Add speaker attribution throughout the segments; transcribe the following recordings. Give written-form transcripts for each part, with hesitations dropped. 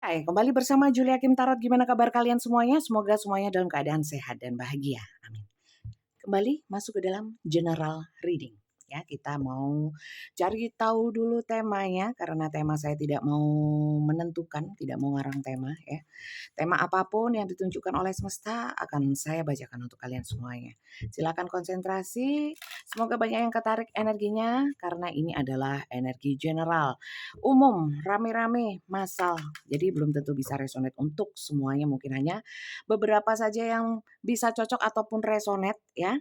Speaker 1: Hai, kembali bersama Julia Kim Tarot. Gimana kabar kalian semuanya? Semoga semuanya dalam keadaan sehat dan bahagia. Amin. Kembali masuk ke dalam general reading. Ya, kita mau cari tahu dulu temanya karena tema saya tidak mau menentukan, tidak mau ngarang tema ya. Tema apapun yang ditunjukkan oleh semesta akan saya bacakan untuk kalian semuanya. Silakan konsentrasi. Semoga banyak yang ketarik energinya karena ini adalah energi general, umum, rame-rame, massal. Jadi belum tentu bisa resonate untuk semuanya, mungkin hanya beberapa saja yang bisa cocok ataupun resonate ya.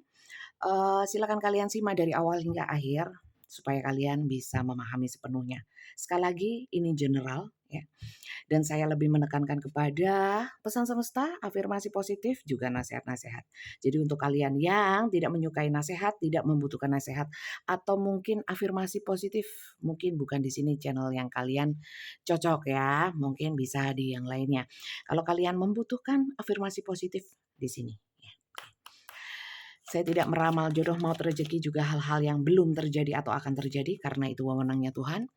Speaker 1: Silakan kalian simak dari awal hingga akhir supaya kalian bisa memahami sepenuhnya. Sekali lagi ini general ya. Dan saya lebih menekankan kepada pesan semesta, afirmasi positif, juga nasihat-nasihat. Jadi untuk kalian yang tidak menyukai nasihat, tidak membutuhkan nasihat, atau mungkin afirmasi positif, mungkin bukan di sini channel yang kalian cocok ya, mungkin bisa di yang lainnya. Kalau kalian membutuhkan afirmasi positif di sini. Saya tidak meramal jodoh maut rezeki juga hal-hal yang belum terjadi atau akan terjadi karena itu wewenangnya Tuhan.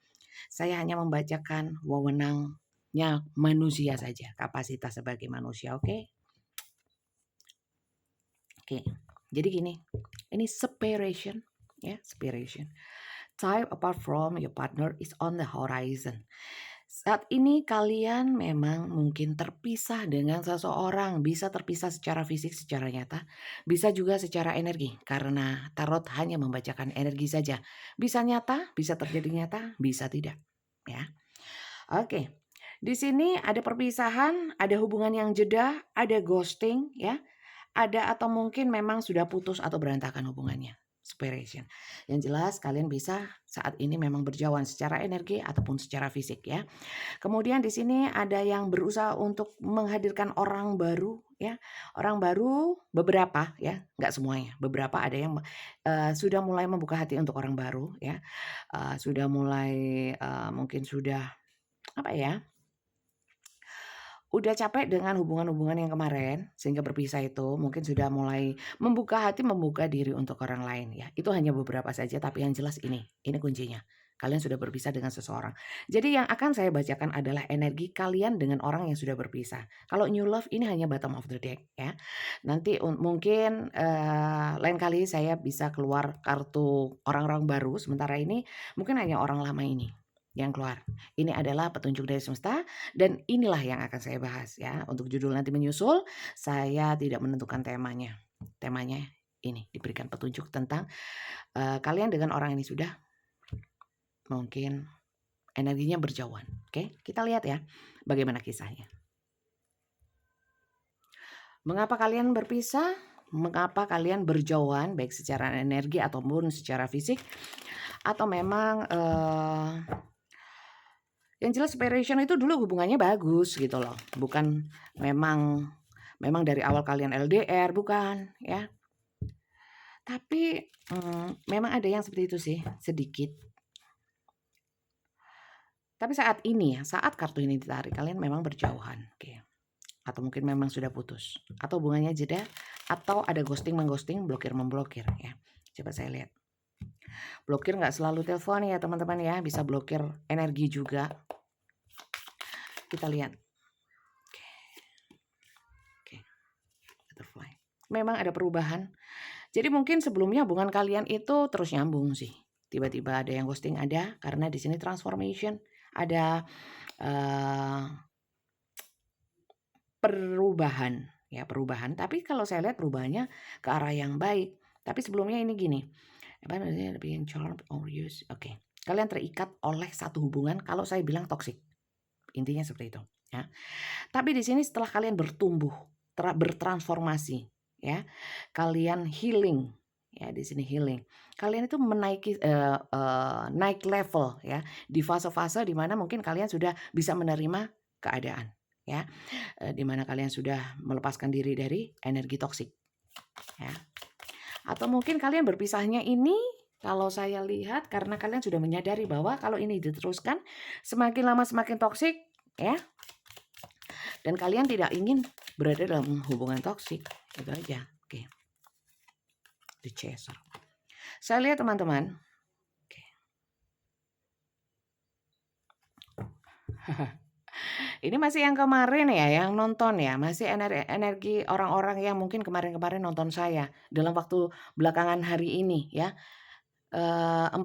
Speaker 1: Saya hanya membacakan wewenangnya manusia saja, kapasitas sebagai manusia, oke? Oke. Jadi gini, ini separation ya, separation. Time apart from your partner is on the horizon. Saat ini kalian memang mungkin terpisah dengan seseorang, bisa terpisah secara fisik, secara nyata, bisa juga secara energi, karena tarot hanya membacakan energi saja. Bisa nyata, bisa terjadi nyata, bisa tidak. Ya, oke. Di sini ada perpisahan, ada hubungan yang jeda, ada ghosting, ya, ada atau mungkin memang sudah putus atau berantakan hubungannya. Separation. Yang jelas kalian bisa saat ini memang berjauhan secara energi ataupun secara fisik ya. Kemudian di sini ada yang berusaha untuk menghadirkan orang baru ya. Orang baru beberapa ya, nggak semuanya. Beberapa ada yang sudah mulai membuka hati untuk orang baru ya. Sudah mulai mungkin sudah apa ya? Udah capek dengan hubungan-hubungan yang kemarin sehingga berpisah itu mungkin sudah mulai membuka hati, membuka diri untuk orang lain ya. Itu hanya beberapa saja tapi yang jelas ini kuncinya. Kalian sudah berpisah dengan seseorang. Jadi yang akan saya bacakan adalah energi kalian dengan orang yang sudah berpisah. Kalau new love ini hanya bottom of the deck ya. Nanti mungkin lain kali saya bisa keluar kartu orang-orang baru, sementara ini mungkin hanya orang lama ini yang keluar. Ini adalah petunjuk dari semesta dan inilah yang akan saya bahas ya. Untuk judul nanti menyusul, saya tidak menentukan temanya. Temanya ini diberikan petunjuk tentang kalian dengan orang ini sudah mungkin energinya berjauhan. Oke, kita lihat ya bagaimana kisahnya. Mengapa kalian berpisah? Mengapa kalian berjauhan baik secara energi ataupun secara fisik? Atau memang yang jelas separation itu dulu hubungannya bagus gitu loh. Bukan memang dari awal kalian LDR, bukan ya. Tapi memang ada yang seperti itu sih, sedikit. Tapi saat ini ya, saat kartu ini ditarik kalian memang berjauhan, oke. Atau mungkin memang sudah putus, atau hubungannya jeda, atau ada ghosting mengghosting, blokir memblokir ya. Coba saya lihat. Blokir nggak selalu telepon ya teman-teman ya, bisa blokir energi juga. Kita lihat. Oke. Butterfly. Memang ada perubahan. Jadi mungkin sebelumnya hubungan kalian itu terus nyambung sih. Tiba-tiba ada yang ghosting ada karena di sini transformation, ada perubahan ya, perubahan. Tapi kalau saya lihat perubahannya ke arah yang baik. Tapi sebelumnya ini gini. Apa namanya? Being charmed or used. Oke. Kalian terikat oleh satu hubungan kalau saya bilang toksik. Intinya seperti itu, ya. Tapi di sini setelah kalian bertumbuh, bertransformasi, ya. Kalian healing, ya di sini healing. Kalian itu menaiki naik level ya di fase-fase di mana mungkin kalian sudah bisa menerima keadaan, ya. Di mana kalian sudah melepaskan diri dari energi toksik, ya. Atau mungkin kalian berpisahnya ini kalau saya lihat karena kalian sudah menyadari bahwa kalau ini diteruskan semakin lama semakin toksik, ya. Dan kalian tidak ingin berada dalam hubungan toksik. Itu aja. Oke. The Chaser. Saya lihat teman-teman. Oke. Ini masih yang kemarin ya, yang nonton ya, masih energi orang-orang yang mungkin kemarin-kemarin nonton saya dalam waktu belakangan hari ini ya, 4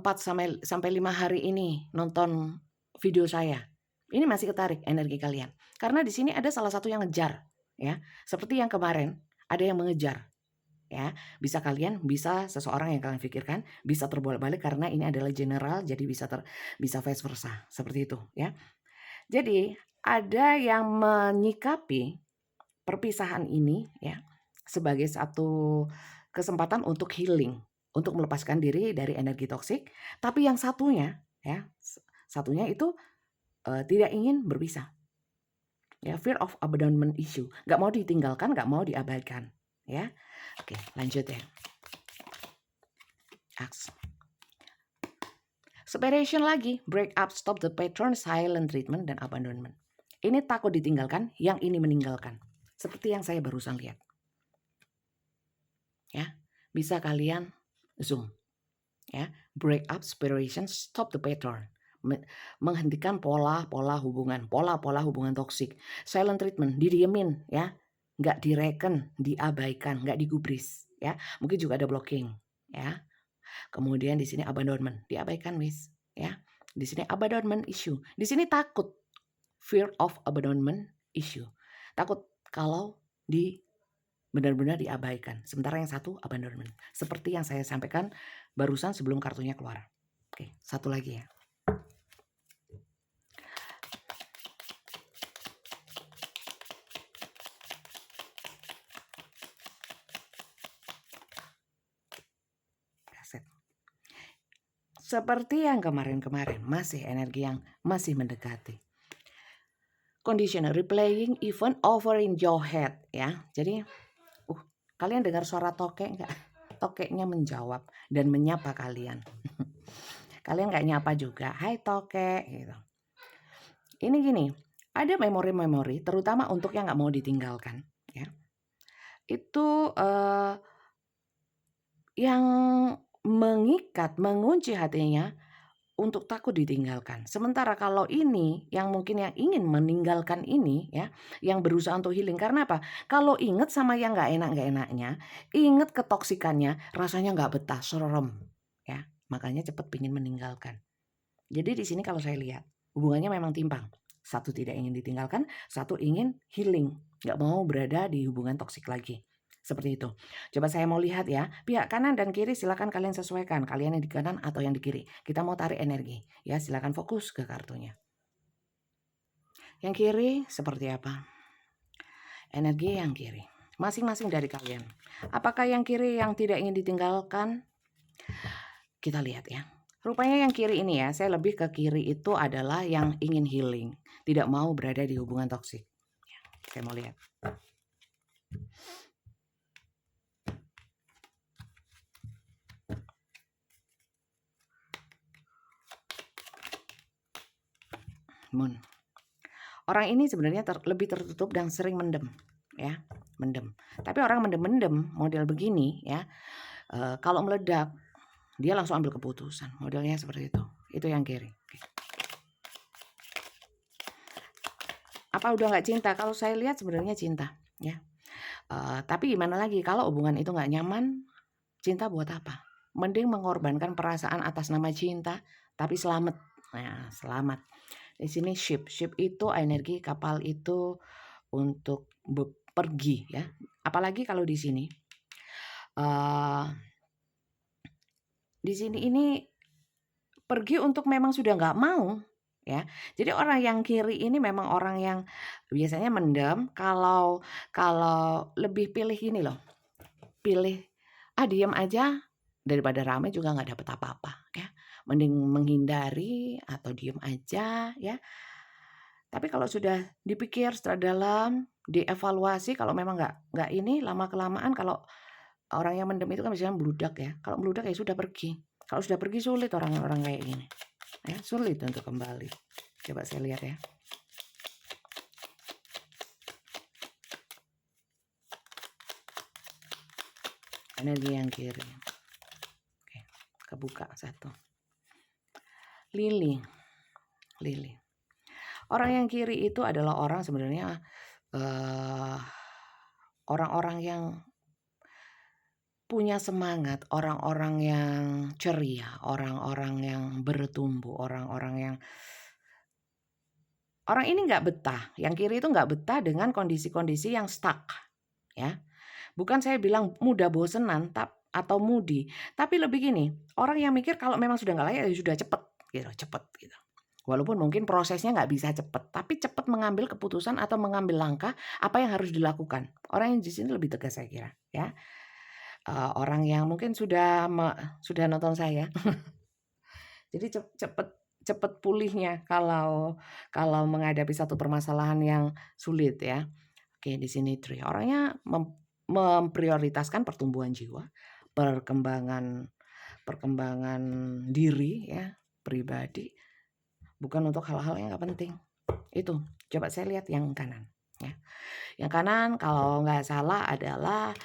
Speaker 1: sampai 5 hari ini nonton video saya. Ini masih ketarik energi kalian. Karena di sini ada salah satu yang ngejar ya, seperti yang kemarin ada yang mengejar ya. Bisa kalian, bisa seseorang yang kalian pikirkan, bisa terbolak-balik karena ini adalah general jadi bisa vice versa, seperti itu ya. Jadi ada yang menyikapi perpisahan ini ya sebagai satu kesempatan untuk healing, untuk melepaskan diri dari energi toksik. Tapi yang satunya ya, satunya itu tidak ingin berpisah. Ya, fear of abandonment issue, nggak mau ditinggalkan, nggak mau diabaikan. Ya, oke, lanjut ya. Aks. Separation lagi, break up, stop the pattern, silent treatment, dan abandonment. Ini takut ditinggalkan, yang ini meninggalkan. Seperti yang saya barusan lihat. Ya, bisa kalian zoom. Ya, break up, separation, stop the pattern. Menghentikan pola-pola hubungan toksik. Silent treatment, didiemin ya. Nggak direken, diabaikan, nggak digubris ya. Mungkin juga ada blocking ya. Kemudian di sini abandonment, diabaikan wis ya. Di sini abandonment issue. Di sini takut, fear of abandonment issue. Takut kalau benar-benar diabaikan. Sementara yang satu abandonment. Seperti yang saya sampaikan barusan sebelum kartunya keluar. Oke, satu lagi ya. Seperti yang kemarin-kemarin, masih energi yang masih mendekati. Conditional replaying event over in your head ya. Jadi kalian dengar suara tokek nggak? Tokeknya menjawab dan menyapa kalian. Kalian nggak nyapa juga, hai tokek gitu. Ini gini, ada memori-memori terutama untuk yang nggak mau ditinggalkan ya. Itu yang mengikat, mengunci hatinya untuk takut ditinggalkan. Sementara kalau ini yang mungkin yang ingin meninggalkan ini ya, yang berusaha untuk healing. Karena apa? Kalau inget sama yang nggak enaknya, inget ketoksikannya, rasanya nggak betah, serem ya. Makanya cepat pingin meninggalkan. Jadi di sini kalau saya lihat hubungannya memang timpang. Satu tidak ingin ditinggalkan, satu ingin healing, nggak mau berada di hubungan toksik lagi. Seperti itu. Coba saya mau lihat ya. Pihak kanan dan kiri silakan kalian sesuaikan. Kalian yang di kanan atau yang di kiri. Kita mau tarik energi. Ya, silakan fokus ke kartunya. Yang kiri seperti apa? Energi yang kiri. Masing-masing dari kalian. Apakah yang kiri yang tidak ingin ditinggalkan? Kita lihat ya. Rupanya yang kiri ini ya, saya lebih ke kiri itu adalah yang ingin healing. Tidak mau berada di hubungan toksik. Saya mau lihat. Moon. Orang ini sebenarnya lebih tertutup dan sering mendem, ya, mendem. Tapi orang mendem-mendem model begini, ya, kalau meledak dia langsung ambil keputusan, modelnya seperti itu. Itu yang kiri. Apa udah nggak cinta? Kalau saya lihat sebenarnya cinta, ya. Tapi gimana lagi kalau hubungan itu nggak nyaman, cinta buat apa? Mending mengorbankan perasaan atas nama cinta, tapi selamat. Nah, selamat. Di sini ship itu energi kapal itu untuk pergi ya. Apalagi kalau di sini ini pergi untuk memang sudah nggak mau ya. Jadi orang yang kiri ini memang orang yang biasanya mendem, kalau lebih pilih ini loh. Pilih diam aja daripada ramai juga nggak dapat apa-apa ya. Mending menghindari atau diem aja ya. Tapi kalau sudah dipikir secara dalam, dievaluasi, kalau memang nggak ini lama-kelamaan, kalau orang yang mendem itu kan biasanya meludak ya. Kalau meludak ya sudah pergi. Kalau sudah pergi sulit orang-orang kayak gini. Ya, sulit untuk kembali. Coba saya lihat ya. Energi yang kiri. Oke, kebuka satu. Lili. Orang yang kiri itu adalah orang sebenarnya, eee, orang-orang yang punya semangat, orang-orang yang ceria, orang-orang yang bertumbuh, orang-orang yang orang ini nggak betah, yang kiri itu nggak betah dengan kondisi-kondisi yang stuck, ya. Bukan saya bilang mudah bosenan atau moody, tapi lebih gini, orang yang mikir kalau memang sudah nggak layak ya sudah cepet gitu. Walaupun mungkin prosesnya nggak bisa cepet, tapi cepet mengambil keputusan atau mengambil langkah apa yang harus dilakukan. Orang yang di sini lebih tegas saya kira, ya. Orang yang mungkin sudah nonton saya, jadi cepet cepet pulihnya kalau menghadapi satu permasalahan yang sulit ya. Oke, di sini Tri, orangnya memprioritaskan pertumbuhan jiwa, perkembangan perkembangan diri ya, pribadi, bukan untuk hal-hal yang nggak penting. Itu, coba saya lihat yang kanan, ya. Yang kanan kalau nggak salah adalah,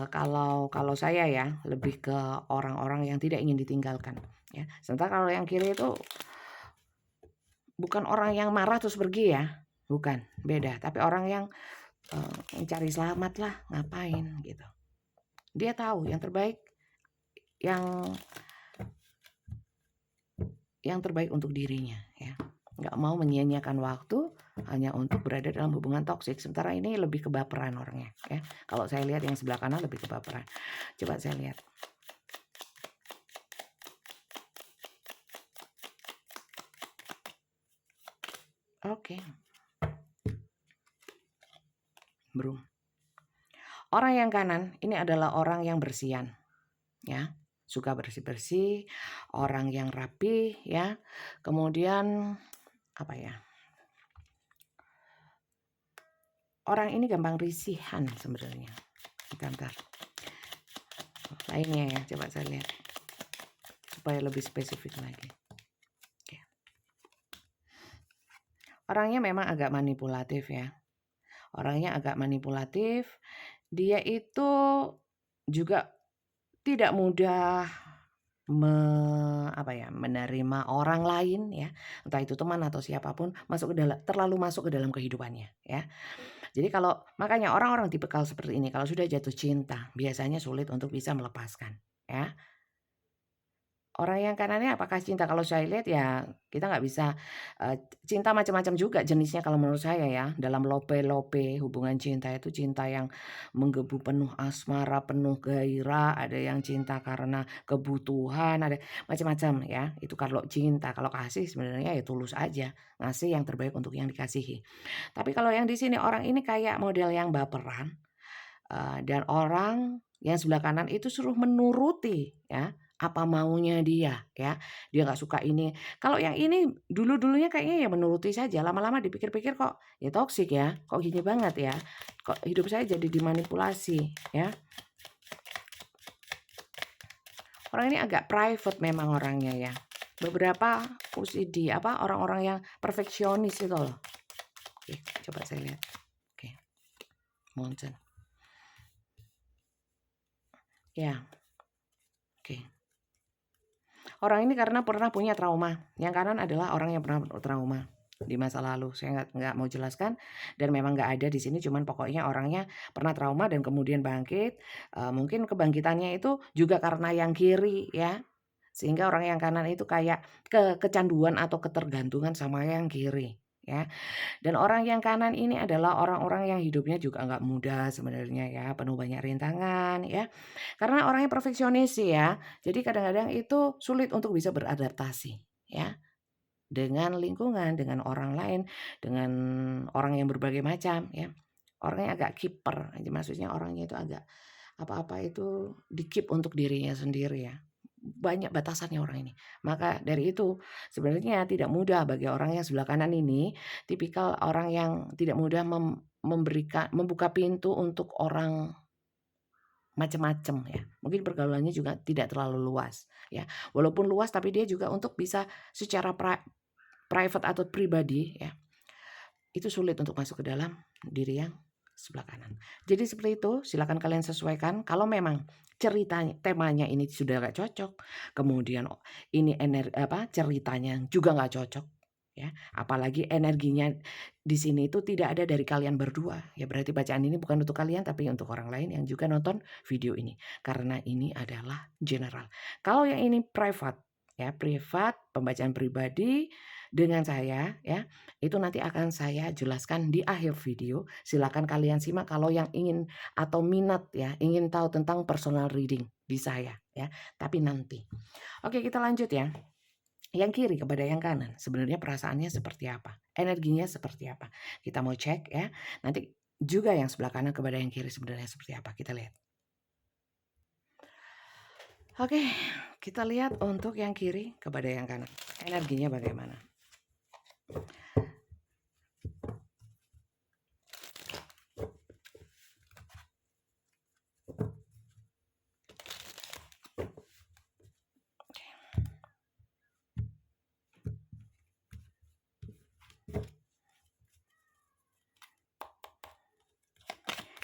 Speaker 1: kalau kalau saya ya, lebih ke orang-orang yang tidak ingin ditinggalkan, ya. Sementara kalau yang kiri itu bukan orang yang marah terus pergi ya, bukan, beda. Tapi orang yang mencari selamat lah, ngapain gitu. Dia tahu yang terbaik yang terbaik untuk dirinya ya. Nggak mau menyia-nyiakan waktu hanya untuk berada dalam hubungan toksik. Sementara ini lebih kebaperan orangnya ya. Kalau saya lihat yang sebelah kanan lebih kebaperan. Coba saya lihat. Oke. Belum. Orang yang kanan ini adalah orang yang bersihan ya. Suka bersih-bersih, orang yang rapi ya. Kemudian apa ya? Orang ini gampang risihan sebenarnya. Bentar. Lainnya ya, coba saya lihat. Supaya lebih spesifik lagi. Oke. Orangnya memang agak manipulatif ya. Orangnya agak manipulatif. Dia itu juga tidak mudah menerima orang lain ya, entah itu teman atau siapapun terlalu masuk ke dalam kehidupannya ya. Jadi makanya orang-orang tipikal seperti ini kalau sudah jatuh cinta biasanya sulit untuk bisa melepaskan ya. Orang yang kanannya apakah cinta? Kalau saya lihat ya kita nggak bisa, cinta macam-macam juga jenisnya kalau menurut saya ya. Dalam lope-lope hubungan cinta itu cinta yang menggebu penuh asmara, penuh gairah, ada yang cinta karena kebutuhan, ada macam-macam ya. Itu kalau cinta, kalau kasih sebenarnya ya tulus aja, ngasih yang terbaik untuk yang dikasihi. Tapi kalau yang di sini orang ini kayak model yang baperan, dan orang yang sebelah kanan itu suruh menuruti ya, apa maunya dia ya. Dia nggak suka ini. Kalau yang ini dulu-dulunya kayaknya ya menuruti saja, lama-lama dipikir-pikir kok ya toksik ya, kok gini banget ya, kok hidup saya jadi dimanipulasi ya. Orang ini agak private memang orangnya ya. Beberapa OCD orang-orang yang perfeksionis itu loh. Oke, coba saya lihat. Oke. Mountain. Ya. Oke. Orang ini karena pernah punya trauma. Yang kanan adalah orang yang pernah trauma di masa lalu. Saya nggak mau jelaskan dan memang nggak ada di sini. Cuman pokoknya orangnya pernah trauma dan kemudian bangkit. Mungkin kebangkitannya itu juga karena yang kiri ya. Sehingga orang yang kanan itu kayak kecanduan atau ketergantungan sama yang kiri ya. Dan orang yang kanan ini adalah orang-orang yang hidupnya juga nggak mudah sebenarnya ya, penuh banyak rintangan ya. Karena orangnya perfeksionis sih ya, jadi kadang-kadang itu sulit untuk bisa beradaptasi ya, dengan lingkungan, dengan orang lain, dengan orang yang berbagai macam ya. Orangnya agak kiper, maksudnya orangnya itu agak apa-apa itu di-keep untuk dirinya sendiri ya. Banyak batasannya orang ini. Maka dari itu sebenarnya tidak mudah bagi orang yang sebelah kanan ini, tipikal orang yang tidak mudah membuka pintu untuk orang macam-macam ya. Mungkin pergaulannya juga tidak terlalu luas ya. Walaupun luas tapi dia juga untuk bisa secara private atau pribadi ya, itu sulit untuk masuk ke dalam diri yang sebelah kanan. Jadi seperti itu, silakan kalian sesuaikan. Kalau memang temanya ini sudah gak cocok, kemudian ini ceritanya juga gak cocok, ya. Apalagi energinya di sini itu tidak ada dari kalian berdua. Ya berarti bacaan ini bukan untuk kalian tapi untuk orang lain yang juga nonton video ini. Karena ini adalah general. Kalau yang ini private, ya privat, pembacaan pribadi dengan saya, ya itu nanti akan saya jelaskan di akhir video. Silakan kalian simak kalau yang ingin atau minat, ya ingin tahu tentang personal reading di saya, ya. Tapi nanti. Oke, kita lanjut ya. Yang kiri kepada yang kanan, sebenarnya perasaannya seperti apa? Energinya seperti apa? Kita mau cek ya. Nanti juga yang sebelah kanan kepada yang kiri sebenarnya seperti apa? Kita lihat. Oke, kita lihat untuk yang kiri kepada yang kanan. Energinya bagaimana?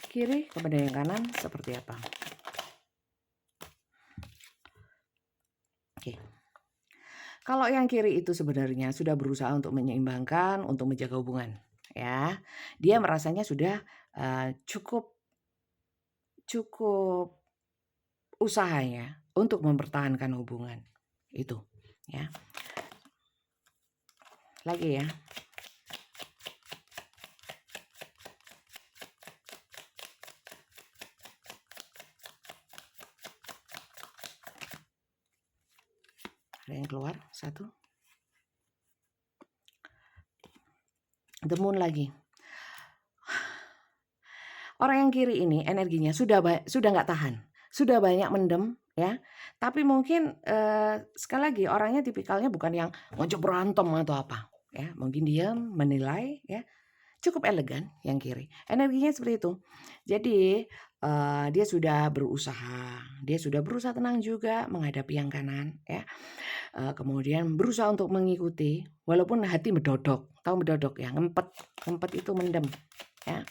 Speaker 1: Kiri kepada yang kanan seperti apa? Oke. Kalau yang kiri itu sebenarnya sudah berusaha untuk menyeimbangkan, untuk menjaga hubungan, ya. Dia merasanya sudah cukup usahanya untuk mempertahankan hubungan itu, ya. Lagi ya. Ada yang keluar satu. The Moon lagi. Orang yang kiri ini energinya sudah nggak tahan, sudah banyak mendem, ya. Tapi mungkin sekali lagi orangnya tipikalnya bukan yang ngajak berantem atau apa, ya. Mungkin dia menilai, ya, cukup elegan yang kiri. Energinya seperti itu. Jadi dia sudah berusaha tenang juga menghadapi yang kanan, ya. Kemudian berusaha untuk mengikuti, walaupun hati medodok, tahu medodok ya, ngempet itu mendem, ya.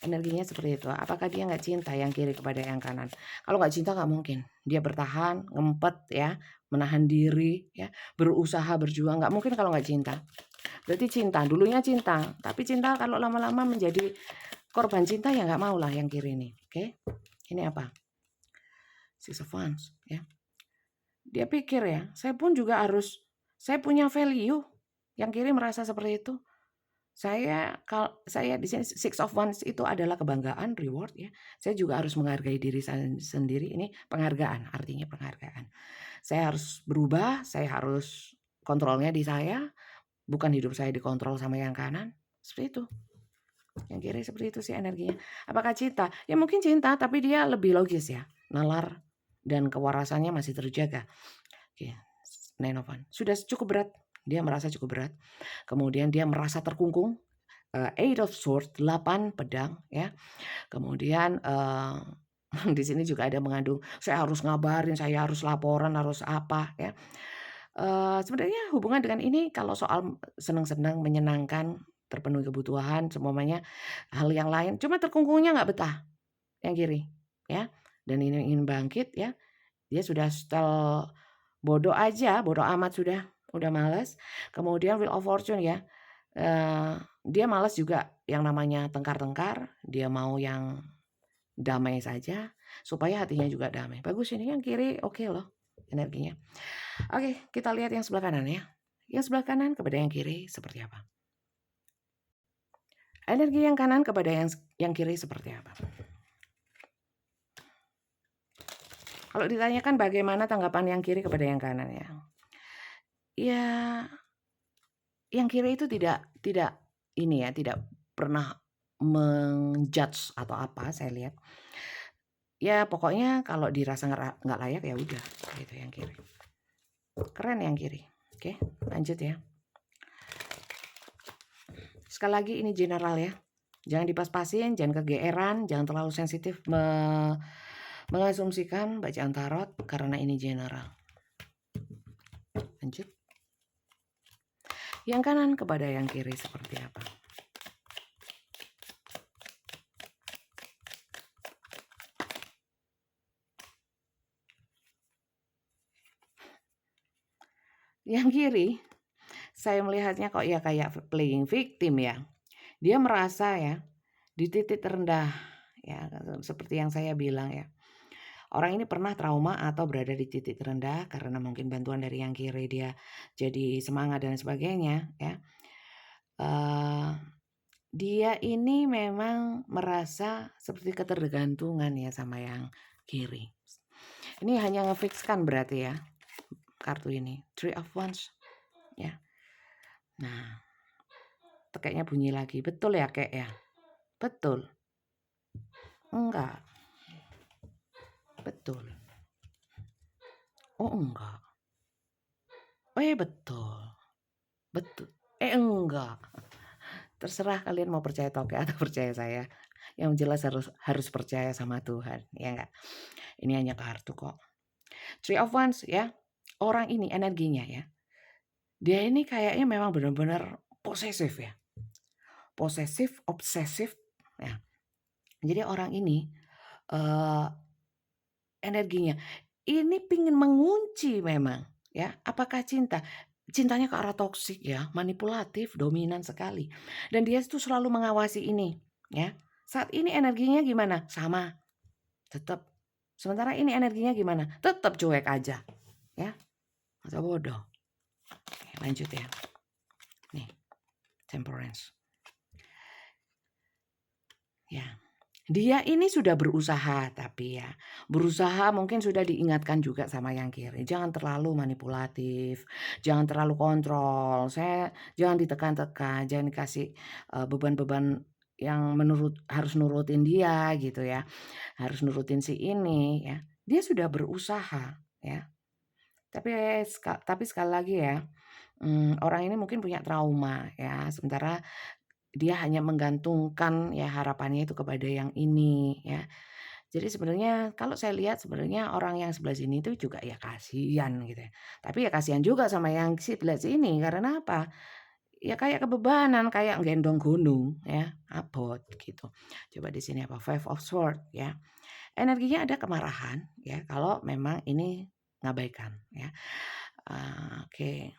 Speaker 1: Energinya seperti itu. Apakah dia nggak cinta yang kiri kepada yang kanan? Kalau nggak cinta nggak mungkin. Dia bertahan, ngempet ya, menahan diri ya, berusaha berjuang. Nggak mungkin kalau nggak cinta. Berarti cinta, dulunya cinta. Tapi cinta kalau lama-lama menjadi korban cinta ya nggak mau lah yang kiri ini. Oke? Ini apa? Six of Wands ya. Dia pikir ya, saya punya value. Yang kiri merasa seperti itu. Saya di sini Six of Wands itu adalah kebanggaan, reward ya. Saya juga harus menghargai diri saya sendiri. Ini penghargaan, artinya penghargaan. Saya harus berubah, saya harus kontrolnya di saya, bukan hidup saya dikontrol sama yang kanan. Seperti itu. Yang kiri seperti itu sih energinya. Apakah cinta? Ya mungkin cinta, tapi dia lebih logis ya. Nalar dan kewarasannya masih terjaga. Oke, Nine of Wands. Sudah cukup berat. Dia merasa cukup berat. Kemudian dia merasa terkungkung. Eight of Swords, 8 pedang ya. Kemudian di sini juga ada mengandung saya harus ngabarin, saya harus laporan, harus apa ya. Sebenarnya hubungan dengan ini kalau soal senang-senang, menyenangkan, terpenuhi kebutuhan, semuanya hal yang lain. Cuma terkungkungnya nggak betah yang kiri ya. Dan ini ingin bangkit ya. Dia sudah setel bodoh aja, bodoh amat sudah malas. Kemudian Wheel of Fortune ya. Dia malas juga yang namanya tengkar-tengkar, dia mau yang damai saja supaya hatinya juga damai. Bagus ini yang kiri oke loh energinya. Oke, kita lihat yang sebelah kanan ya. Yang sebelah kanan kepada yang kiri seperti apa? Energi yang kanan kepada yang kiri seperti apa? Kalau ditanyakan bagaimana tanggapan yang kiri kepada yang kanan ya. Ya, yang kiri itu tidak ini ya, tidak pernah menjudge atau apa saya lihat. Ya pokoknya kalau dirasa nggak layak ya udah gitu yang kiri. Keren yang kiri. Oke, lanjut ya. Sekali lagi ini general ya. Jangan dipas-pasin, jangan kegeeran, jangan terlalu sensitif mengasumsikan bacaan tarot karena ini general. Lanjut. Yang kanan kepada yang kiri seperti apa? Yang kiri saya melihatnya kok ya kayak playing victim ya. Dia merasa ya di titik terendah ya, seperti yang saya bilang ya. Orang ini pernah trauma atau berada di titik terendah karena mungkin bantuan dari yang kiri dia jadi semangat dan sebagainya ya. Eee, dia ini memang merasa seperti ketergantungan ya sama yang kiri. Ini hanya nge-fix-kan berarti ya kartu ini, Three of Wands ya. Nah, kayaknya bunyi lagi, betul ya Kek ya? Betul? Enggak, betul. Oh enggak, betul, betul, enggak. Terserah kalian mau percaya toke atau percaya saya. Yang jelas harus percaya sama Tuhan, ya enggak? Ini hanya kartu kok. Three of Wands ya, orang ini energinya ya, dia ini kayaknya memang benar-benar posesif ya. Posesif, obsesif ya. Jadi orang ini energinya ini pingin mengunci memang ya, apakah cinta? Cintanya ke arah toksik ya, manipulatif, dominan sekali. Dan dia itu selalu mengawasi ini ya. Saat ini energinya gimana? Sama, tetap. Sementara ini energinya gimana? Tetap cuek aja ya. Masa bodoh. Lanjut ya. Nih, Temperance. Ya. Dia ini sudah berusaha, tapi ya berusaha mungkin sudah diingatkan juga sama yang kiri, jangan terlalu manipulatif, jangan terlalu kontrol, jangan ditekan-tekan, jangan dikasih beban-beban yang harus nurutin dia gitu ya, harus nurutin si ini ya. Dia sudah berusaha ya, tapi sekali lagi ya, orang ini mungkin punya trauma ya, sementara dia hanya menggantungkan ya harapannya itu kepada yang ini ya. Jadi sebenarnya kalau saya lihat sebenarnya orang yang sebelah sini itu juga ya kasihan gitu ya. Tapi ya kasihan juga sama yang sebelah sini karena apa? Ya kayak kebebanan, kayak gendong gunung ya, abot gitu. Coba di sini apa? Five of Swords ya. Energinya ada kemarahan ya kalau memang ini ngabaikan ya. Oke.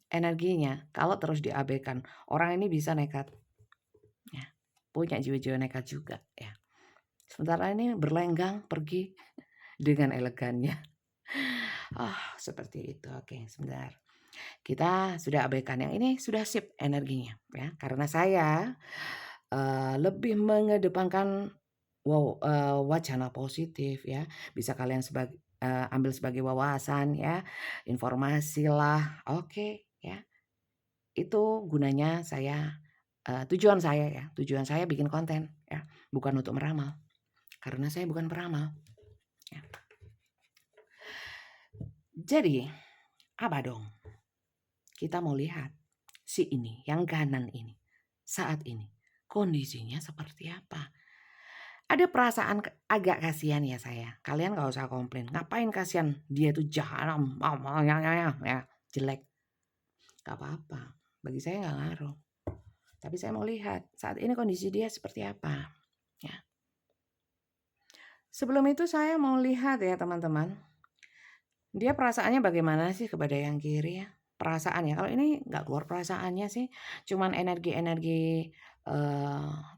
Speaker 1: Energinya kalau terus diabaikan, orang ini bisa nekat. Ya, punya jiwa-jiwa nekat juga ya. Sementara ini berlenggang pergi dengan elegannya. Seperti itu. Oke, sebentar. Kita sudah abaikan yang ini, sudah sip energinya ya. Karena saya lebih mengedepankan wacana positif ya. Bisa kalian ambil sebagai wawasan ya, informasilah. Oke ya. Itu gunanya saya tujuan saya bikin konten ya, bukan untuk meramal. Karena saya bukan peramal. Ya. Jadi, apa dong? Kita mau lihat si ini, yang kanan ini, saat ini, kondisinya seperti apa. Ada perasaan agak kasihan ya saya. Kalian gak usah komplain. Ngapain kasihan? Dia tuh jahat, ya, jelek. Gak apa-apa. Bagi saya gak ngaruh. Tapi saya mau lihat saat ini kondisi dia seperti apa. Ya. Sebelum itu saya mau lihat ya teman-teman. Dia perasaannya bagaimana sih kepada yang kiri ya? Perasaan ya. Kalau ini nggak keluar perasaannya sih. Cuman energi-energi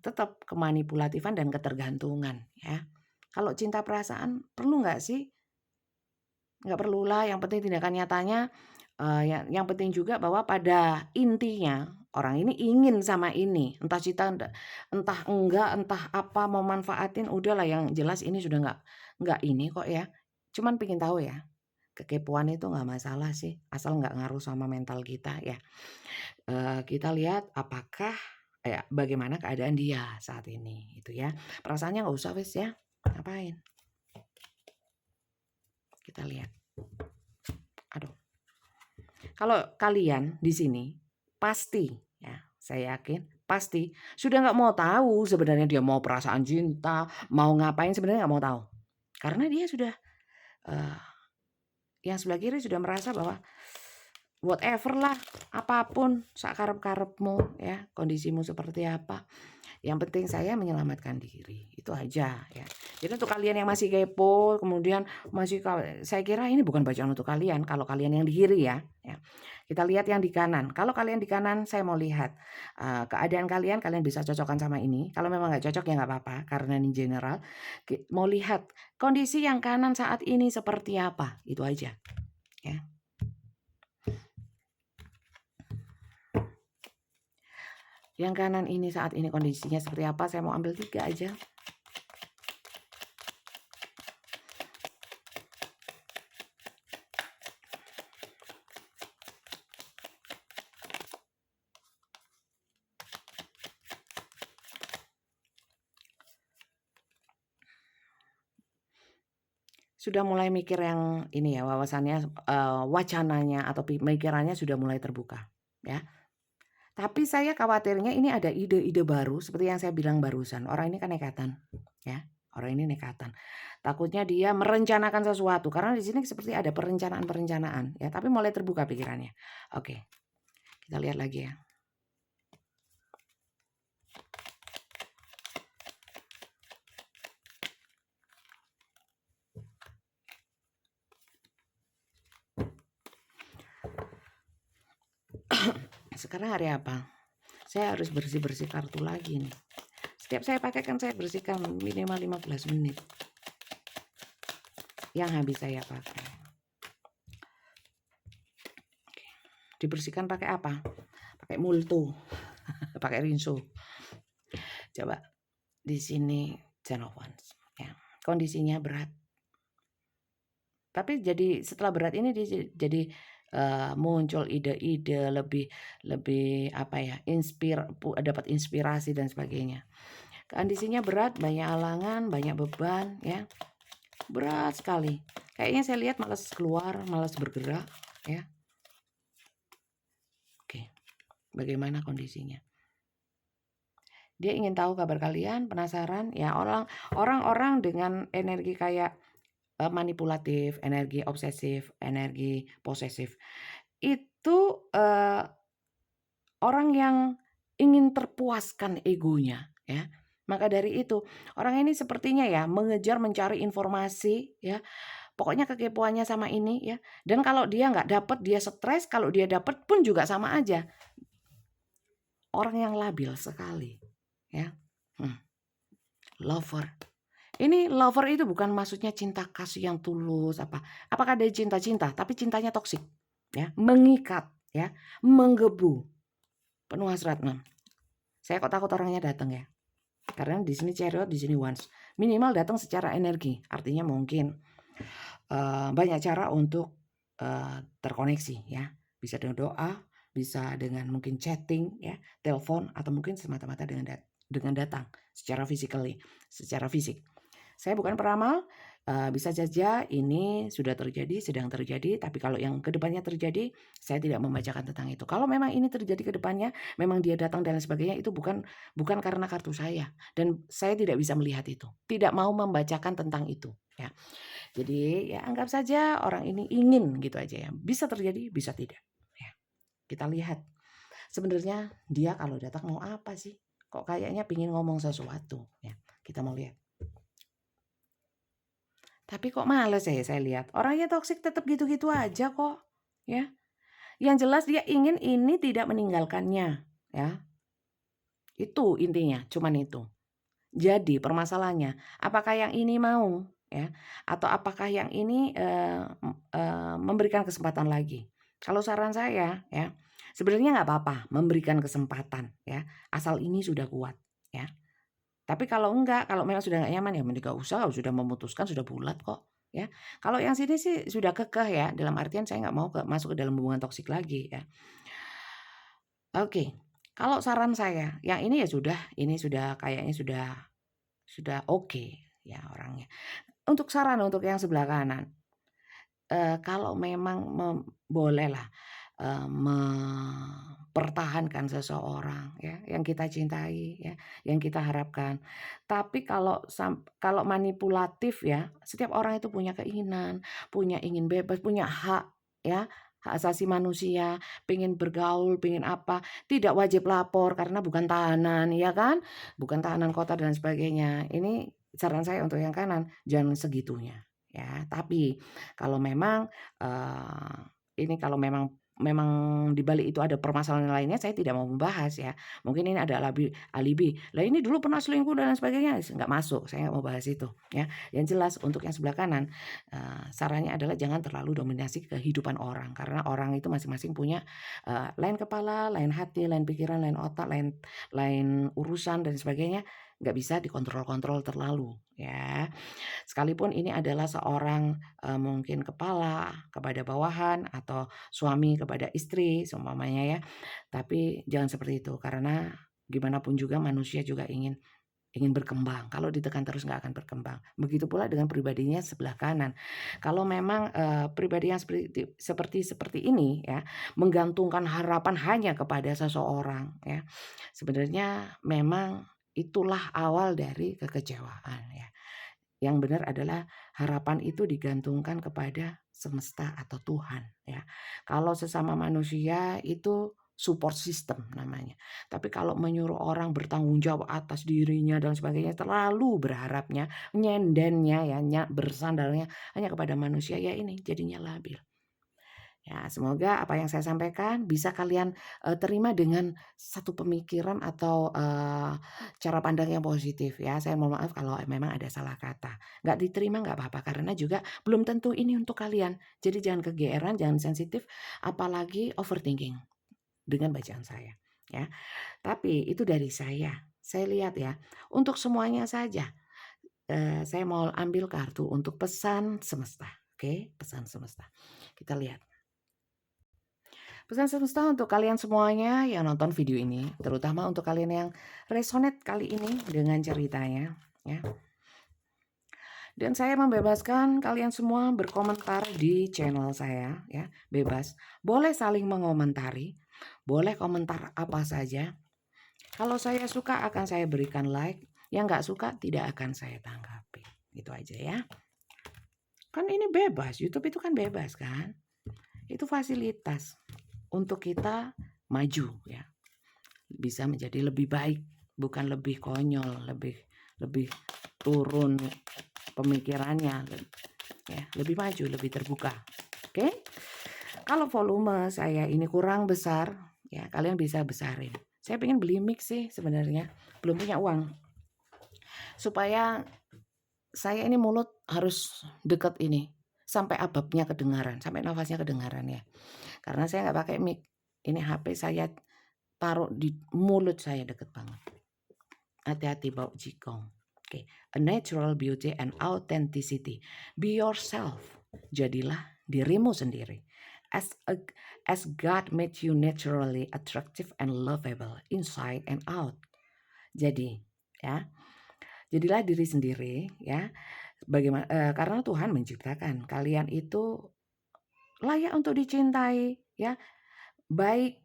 Speaker 1: tetap kemanipulatifan dan ketergantungan ya. Kalau cinta perasaan perlu nggak sih? Nggak perlulah. Yang penting tindakan nyatanya. Yang penting juga bahwa pada intinya orang ini ingin sama ini. Entah cinta, entah enggak, entah apa mau manfaatin. Udahlah yang jelas ini sudah nggak ini kok ya. Cuman pengen tahu ya. Kekepoan itu nggak masalah sih, asal nggak ngaruh sama mental kita ya. Kita lihat apakah bagaimana keadaan dia saat ini itu ya. Perasaannya nggak usah wes ya, ngapain. Kita lihat. Aduh. Kalau kalian di sini pasti ya, saya yakin pasti sudah nggak mau tahu sebenarnya dia mau perasaan cinta, mau ngapain sebenarnya nggak mau tahu. Karena dia sudah yang sebelah kiri sudah merasa bahwa whatever lah, apapun sakarep-karepmu ya, kondisimu seperti apa. Yang penting saya menyelamatkan diri, itu aja ya. Jadi untuk kalian yang masih kepo, kemudian masih saya kira ini bukan bacaan untuk kalian, kalau kalian yang di kiri ya. Kita lihat yang di kanan. Kalau kalian di kanan, saya mau lihat keadaan kalian bisa cocokkan sama ini. Kalau memang nggak cocok ya nggak apa-apa, karena ini general. Mau lihat kondisi yang kanan saat ini seperti apa, itu aja ya. Yang kanan ini saat ini kondisinya seperti apa, saya mau ambil 3 aja. Sudah mulai mikir yang ini ya, wawasannya, wacananya atau pemikirannya sudah mulai terbuka ya. Tapi saya khawatirnya ini ada ide-ide baru seperti yang saya bilang barusan. Orang ini kan nekatan ya, orang ini nekatan. Takutnya dia merencanakan sesuatu karena di sini seperti ada perencanaan-perencanaan ya, tapi mulai terbuka pikirannya. Oke. Kita lihat lagi ya. Sekarang hari apa? Saya harus bersih-bersih kartu lagi nih. Setiap saya pakai kan saya bersihkan minimal 15 menit. Yang habis saya pakai. Dibersihkan pakai apa? Pakai multo. Pakai rinso. Coba di sini Ten of Wands ya. Kondisinya berat. Tapi jadi setelah berat ini jadi muncul ide-ide lebih apa ya, dapat inspirasi dan sebagainya. Kondisinya berat, banyak halangan, banyak beban ya. Berat sekali. Kayaknya saya lihat malas keluar, malas bergerak ya. Oke. Bagaimana kondisinya? Dia ingin tahu kabar kalian, penasaran ya, orang-orang dengan energi kayak manipulatif, energi obsesif, energi posesif. Itu orang yang ingin terpuaskan egonya ya. Maka dari itu, orang ini sepertinya ya mengejar mencari informasi ya. Pokoknya kekepoannya sama ini ya. Dan kalau dia nggak dapat dia stres, kalau dia dapat pun juga sama aja. Orang yang labil sekali ya. Lover. Ini lover itu bukan maksudnya cinta kasih yang tulus apa. Apakah ada cinta-cinta, tapi cintanya toksik ya, mengikat ya, menggebu. Penuh hasrat. Saya kok takut orangnya datang ya. Karena di sini Chariot, di sini Wands. Minimal datang secara energi. Artinya mungkin banyak cara untuk terkoneksi ya. Bisa dengan doa, bisa dengan mungkin chatting ya, telepon, atau mungkin semata-mata dengan datang secara fisik. Saya bukan peramal, bisa saja ini sudah terjadi, sedang terjadi, tapi kalau yang kedepannya terjadi, saya tidak membacakan tentang itu. Kalau memang ini terjadi ke depannya, memang dia datang dan sebagainya, itu bukan karena kartu saya, dan saya tidak bisa melihat itu. Tidak mau membacakan tentang itu ya. Jadi ya anggap saja orang ini ingin gitu aja ya. Bisa terjadi, bisa tidak ya. Kita lihat. Sebenarnya dia kalau datang mau apa sih? Kok kayaknya pingin ngomong sesuatu ya. Kita mau lihat. Tapi kok males ya saya lihat. Orangnya toksik tetap gitu-gitu aja kok ya. Yang jelas dia ingin ini tidak meninggalkannya ya. Itu intinya, cuman itu. Jadi permasalahannya, apakah yang ini mau ya, atau apakah yang ini memberikan kesempatan lagi? Kalau saran saya ya, sebenarnya nggak apa-apa memberikan kesempatan ya, asal ini sudah kuat ya. Tapi kalau enggak, kalau memang sudah nggak nyaman ya mending nggak usah, sudah memutuskan, sudah bulat kok ya. Kalau yang sini sih sudah kekeh ya, dalam artian saya nggak mau masuk ke dalam hubungan toksik lagi ya. Oke, kalau saran saya, yang ini ya sudah, ini sudah kayaknya sudah oke ya orangnya. Untuk saran untuk yang sebelah kanan, kalau memang bolehlah mempertahankan seseorang ya, yang kita cintai ya, yang kita harapkan. Tapi kalau manipulatif ya, setiap orang itu punya keinginan, ingin bebas, punya hak ya, hak asasi manusia, pengen bergaul, pengen apa, tidak wajib lapor karena bukan tahanan, ya kan? Bukan tahanan kota dan sebagainya. Ini saran saya untuk yang kanan, jangan segitunya, ya. Tapi kalau memang, ini kalau memang memang di balik itu ada permasalahan lainnya, saya tidak mau membahas ya. Mungkin ini ada alibi. Lah ini dulu pernah selingkuh dan sebagainya, nggak masuk, saya nggak mau bahas itu, ya. Yang jelas untuk yang sebelah kanan, sarannya adalah jangan terlalu dominasi kehidupan orang, karena orang itu masing-masing punya, lain kepala, lain hati, lain pikiran, lain otak, lain lain urusan dan sebagainya, nggak bisa dikontrol-kontrol terlalu, ya. Sekalipun ini adalah seorang, mungkin kepala kepada bawahan atau suami kepada istri seumpamanya ya, tapi jangan seperti itu karena gimana pun juga manusia juga ingin ingin berkembang, kalau ditekan terus nggak akan berkembang. Begitu pula dengan pribadinya sebelah kanan. Kalau memang, pribadi yang seperti ini ya, menggantungkan harapan hanya kepada seseorang ya, sebenarnya memang itulah awal dari kekecewaan ya. Yang benar adalah harapan itu digantungkan kepada semesta atau Tuhan ya. Kalau sesama manusia itu support system namanya. Tapi kalau menyuruh orang bertanggung jawab atas dirinya dan sebagainya, terlalu berharapnya, nyendennya ya, bersandalnya hanya kepada manusia, ya ini jadinya labil. Ya, semoga apa yang saya sampaikan bisa kalian, terima dengan satu pemikiran atau, cara pandang yang positif ya. Saya mohon maaf kalau memang ada salah kata. Nggak diterima nggak apa-apa, karena juga belum tentu ini untuk kalian. Jadi jangan kegeeran, jangan sensitif, apalagi overthinking dengan bacaan saya, ya. Tapi itu dari saya. Saya lihat ya, untuk semuanya saja, saya mau ambil kartu untuk pesan semesta, oke? Pesan semesta. Kita lihat. Pesan semesta untuk kalian semuanya yang nonton video ini, terutama untuk kalian yang resonate kali ini dengan ceritanya, ya. Dan saya membebaskan kalian semua berkomentar di channel saya, ya, bebas. Boleh saling mengomentari, boleh komentar apa saja. Kalau saya suka akan saya berikan like, yang nggak suka tidak akan saya tanggapi. Itu aja ya. Kan ini bebas, YouTube itu kan bebas kan. Itu fasilitas untuk kita maju ya, bisa menjadi lebih baik, bukan lebih konyol, lebih lebih turun pemikirannya, ya, lebih maju, lebih terbuka. Oke? Kalau volume saya ini kurang besar, ya kalian bisa besarin. Saya pengen beli mic sih sebenarnya, belum punya uang. Supaya saya ini mulut harus deket ini, sampai ababnya kedengaran, sampai nafasnya kedengaran ya. Karena saya nggak pakai mic. Ini HP saya taruh di mulut saya deket banget. Hati-hati bau jigong. Oke, a natural beauty and authenticity. Be yourself. Jadilah dirimu sendiri. As God made you naturally attractive and lovable inside and out. Jadi, ya, jadilah diri sendiri ya. Bagaimana karena Tuhan menciptakan kalian itu layak untuk dicintai ya. Baik,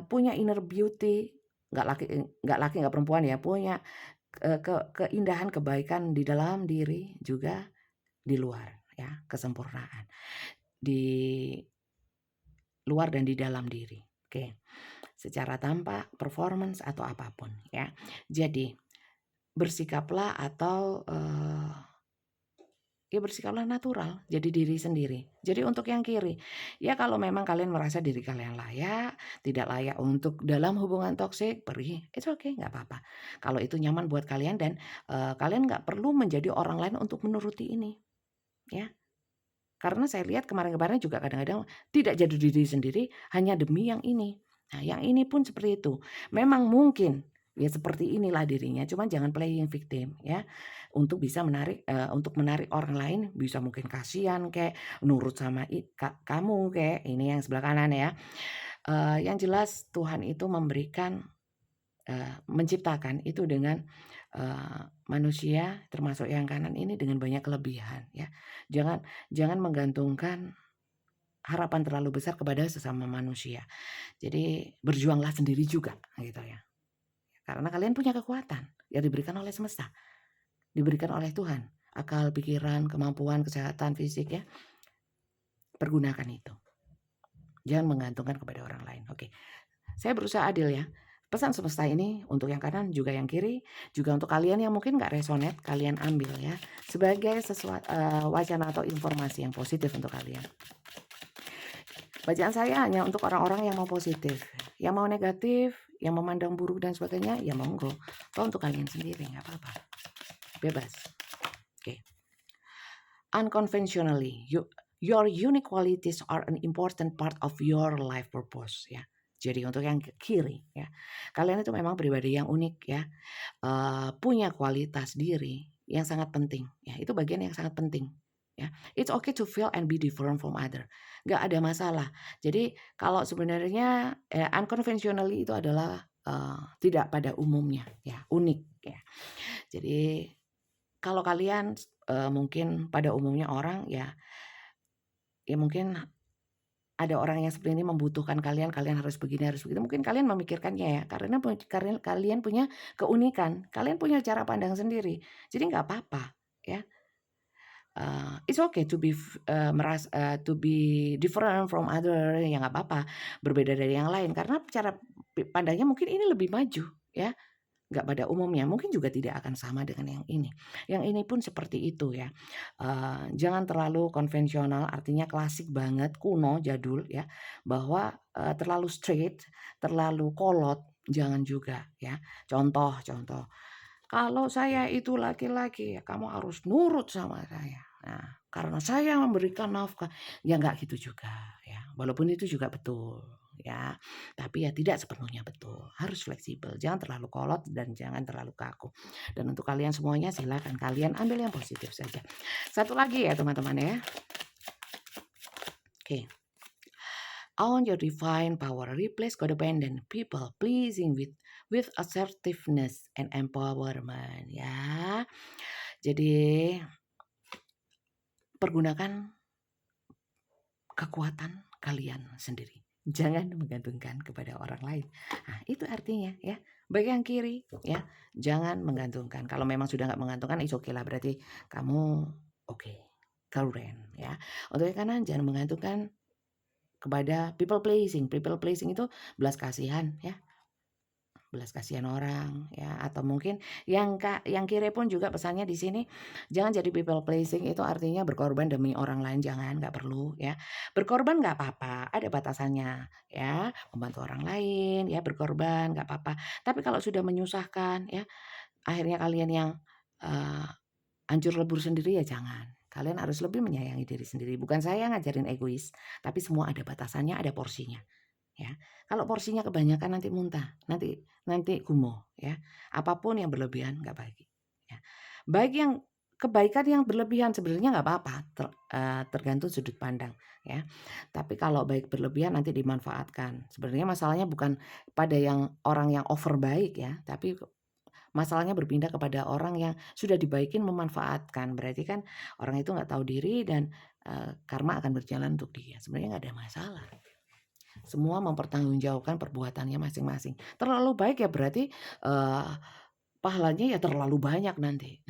Speaker 1: punya inner beauty, nggak perempuan ya, punya, keindahan, kebaikan di dalam diri, juga di luar ya, kesempurnaan. Di luar dan di dalam diri, oke. Secara tampak, performance, atau apapun ya. Jadi, bersikaplah atau, ya bersikaplah natural, jadi diri sendiri. Jadi untuk yang kiri, ya kalau memang kalian merasa diri kalian layak, tidak layak untuk dalam hubungan toksik, pergi, it's okay, nggak apa-apa. Kalau itu nyaman buat kalian dan kalian nggak perlu menjadi orang lain untuk menuruti ini, ya. Karena saya lihat kemarin-kemarin juga kadang-kadang tidak jadi diri sendiri hanya demi yang ini. Nah, yang ini pun seperti itu. Memang mungkin ya seperti inilah dirinya, cuman jangan playing victim ya. Untuk bisa untuk menarik orang lain, bisa mungkin kasihan kayak nurut sama kamu kayak ini yang sebelah kanan ya. Yang jelas Tuhan itu memberikan, menciptakan itu dengan, manusia termasuk yang kanan ini dengan banyak kelebihan ya. Jangan menggantungkan harapan terlalu besar kepada sesama manusia. Jadi berjuanglah sendiri juga gitu ya. Karena kalian punya kekuatan yang diberikan oleh semesta, diberikan oleh Tuhan. Akal, pikiran, kemampuan, kesehatan fisik ya. Pergunakan itu. Jangan menggantungkan kepada orang lain. Oke. Saya berusaha adil ya. Pesan semesta ini untuk yang kanan juga yang kiri, juga untuk kalian yang mungkin nggak resonate, kalian ambil ya sebagai wacana atau informasi yang positif untuk kalian. Bacaan saya hanya untuk orang-orang yang mau positif, yang mau negatif, yang memandang buruk dan sebagainya, ya monggo. Toh untuk kalian sendiri nggak apa-apa, bebas. Oke. Unconventionally, your unique qualities are an important part of your life purpose ya. Jadi untuk yang kiri ya, kalian itu memang pribadi yang unik ya, punya kualitas diri yang sangat penting ya, itu bagian yang sangat penting ya. It's okay to feel and be different from other, nggak ada masalah. Jadi kalau sebenarnya unconventionally itu adalah tidak pada umumnya ya, unik ya. Jadi kalau kalian mungkin pada umumnya orang ya mungkin ada orang yang seperti ini membutuhkan kalian harus begini, harus begitu. Mungkin kalian memikirkannya ya, karena kalian punya keunikan, kalian punya cara pandang sendiri. Jadi nggak apa-apa ya. It's okay to be to be different from other, ya nggak apa-apa, berbeda dari yang lain karena cara pandangnya mungkin ini lebih maju ya. Nggak pada umumnya, mungkin juga tidak akan sama dengan yang ini. Yang ini pun seperti itu ya. Jangan terlalu konvensional, artinya klasik banget, kuno, jadul ya. Bahwa terlalu straight, terlalu kolot, jangan juga ya. Contoh, kalau saya itu laki-laki, ya kamu harus nurut sama saya. Nah, karena saya memberikan nafkah, ya nggak gitu juga ya. Walaupun itu juga betul ya, tapi ya tidak sepenuhnya betul. Harus fleksibel, jangan terlalu kolot dan jangan terlalu kaku. Dan untuk kalian semuanya silakan kalian ambil yang positif saja. Satu lagi ya teman-teman ya. Oke. On your divine power, replace codependent people pleasing with assertiveness and empowerment ya. Jadi pergunakan kekuatan kalian sendiri. Jangan menggantungkan kepada orang lain. Nah, itu artinya ya. Baik yang kiri ya, jangan menggantungkan. Kalau memang sudah nggak menggantungkan, it's okay lah, berarti kamu oke, keren ya. Untuk yang kanan jangan menggantungkan kepada people pleasing. People pleasing itu belas kasihan ya. Belas kasihan orang ya, atau mungkin yang kiri pun juga pesannya di sini jangan jadi people pleasing, itu artinya berkorban demi orang lain, jangan, nggak perlu ya. Berkorban nggak apa-apa, ada batasannya ya, membantu orang lain ya, berkorban nggak apa-apa. Tapi kalau sudah menyusahkan ya, akhirnya kalian yang hancur lebur sendiri ya jangan. Kalian harus lebih menyayangi diri sendiri. Bukan saya ngajarin egois, tapi semua ada batasannya, ada porsinya. Ya, kalau porsinya kebanyakan nanti muntah, nanti gumoh ya. Apapun yang berlebihan nggak baik. Ya. Baik yang kebaikan yang berlebihan sebenarnya nggak apa-apa, tergantung sudut pandang ya. Tapi kalau baik berlebihan nanti dimanfaatkan. Sebenarnya masalahnya bukan pada yang orang yang over baik ya, tapi masalahnya berpindah kepada orang yang sudah dibaikin memanfaatkan. Berarti kan orang itu nggak tahu diri dan karma akan berjalan untuk dia. Sebenarnya nggak ada masalah. Semua mempertanggungjawabkan perbuatannya masing-masing. Terlalu baik ya berarti, pahalanya ya terlalu banyak nanti,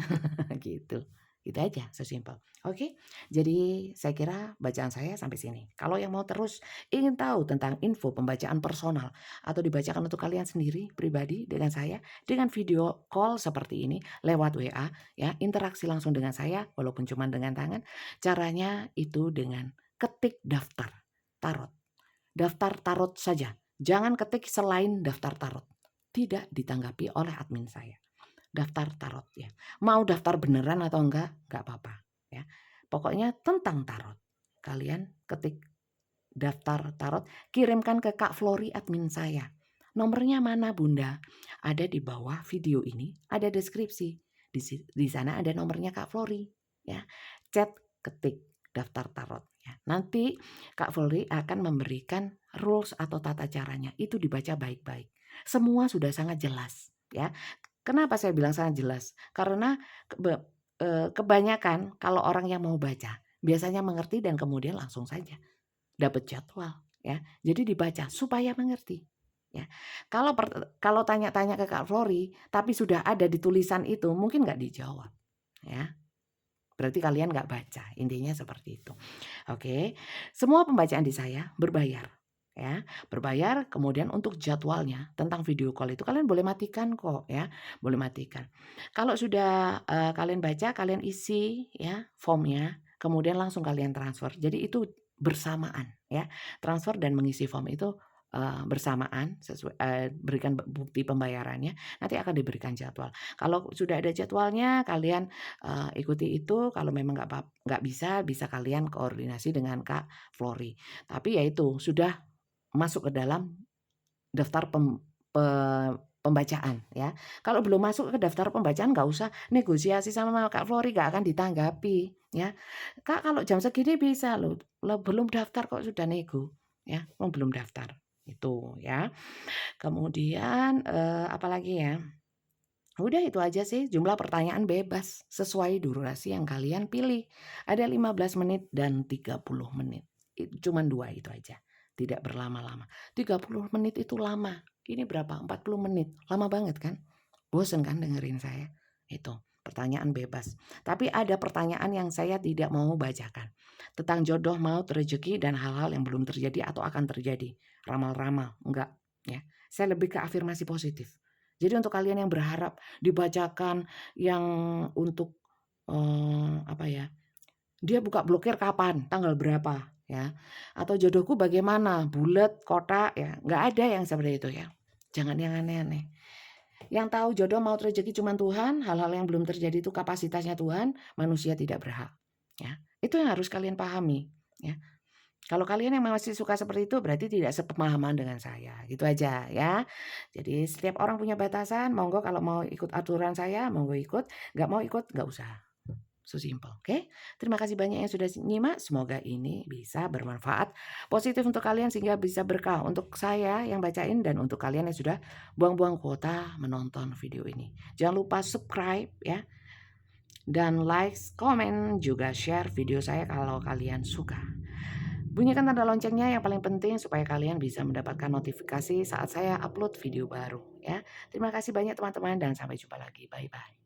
Speaker 1: gitu. Itu aja, sesimpel. Oke, jadi saya kira bacaan saya sampai sini. Kalau yang mau terus ingin tahu tentang info pembacaan personal atau dibacakan untuk kalian sendiri pribadi dengan saya, dengan video call seperti ini lewat WA ya, interaksi langsung dengan saya walaupun cuma dengan tangan, caranya itu dengan ketik daftar tarot. Daftar tarot saja, jangan ketik selain daftar tarot. Tidak ditanggapi oleh admin saya. Daftar tarot ya. Mau daftar beneran atau enggak apa-apa ya. Pokoknya tentang tarot. Kalian ketik daftar tarot, kirimkan ke Kak Flori admin saya. Nomornya mana Bunda? Ada di bawah video ini, ada deskripsi. Di sana ada nomornya Kak Flori ya. Chat, ketik daftar tarot ya. Nanti Kak Flori akan memberikan rules atau tata caranya. Itu dibaca baik-baik. Semua sudah sangat jelas ya. Kenapa saya bilang sangat jelas? Karena kebanyakan kalau orang yang mau baca biasanya mengerti dan kemudian langsung saja dapat jadwal ya. Jadi dibaca supaya mengerti ya. Kalau tanya-tanya ke Kak Flori tapi sudah ada di tulisan itu mungkin nggak dijawab ya. Berarti kalian nggak baca, intinya seperti itu. Oke, semua pembacaan di saya berbayar. ya, berbayar. Kemudian untuk jadwalnya tentang video call itu kalian boleh matikan kok ya, boleh matikan. Kalau sudah, kalian baca, kalian isi ya formnya, kemudian langsung kalian transfer. Jadi itu bersamaan ya, transfer dan mengisi form itu, bersamaan berikan bukti pembayarannya, nanti akan diberikan jadwal. Kalau sudah ada jadwalnya kalian, ikuti itu, kalau memang nggak bisa, bisa kalian koordinasi dengan Kak Flori. Tapi ya itu, sudah masuk ke dalam daftar pe pembacaan ya. Kalau belum masuk ke daftar pembacaan nggak usah negosiasi sama Kak Flori, nggak akan ditanggapi ya. "Kak, kalau jam segini bisa loh, belum daftar kok sudah nego," ya, belum daftar, itu ya. Kemudian, apalagi ya, udah itu aja sih, jumlah pertanyaan bebas sesuai durasi yang kalian pilih. Ada 15 menit dan 30 menit. Cuman 2 itu aja, tidak berlama-lama. 30 menit itu lama, ini berapa, 40 menit, lama banget kan? Bosen kan dengerin saya? Itu, pertanyaan bebas. Tapi ada pertanyaan yang saya tidak mau bacakan, tentang jodoh, maut, rezeki, dan hal-hal yang belum terjadi atau akan terjadi. Ramal-ramal, enggak ya. Saya lebih ke afirmasi positif. Jadi untuk kalian yang berharap dibacakan yang untuk, apa ya, dia buka blokir kapan, tanggal berapa ya, atau jodohku bagaimana, bulet, kotak ya, nggak ada yang seperti itu ya. Jangan yang aneh-aneh. Yang tahu jodoh, maut, rezeki cuman Tuhan, hal-hal yang belum terjadi itu kapasitasnya Tuhan, manusia tidak berhak ya. Itu yang harus kalian pahami ya. Kalau kalian yang masih suka seperti itu berarti tidak sepemahaman dengan saya, gitu aja ya. Jadi setiap orang punya batasan, monggo kalau mau ikut aturan saya, monggo ikut, nggak mau ikut nggak usah. So simple, oke? Terima kasih banyak yang sudah nyimak, semoga ini bisa bermanfaat positif untuk kalian sehingga bisa berkah untuk saya yang bacain dan untuk kalian yang sudah buang-buang kuota menonton video ini. Jangan lupa subscribe ya, dan like, komen, juga share video saya kalau kalian suka. Bunyikan tanda loncengnya yang paling penting supaya kalian bisa mendapatkan notifikasi saat saya upload video baru ya. Terima kasih banyak teman-teman dan sampai jumpa lagi. Bye-bye.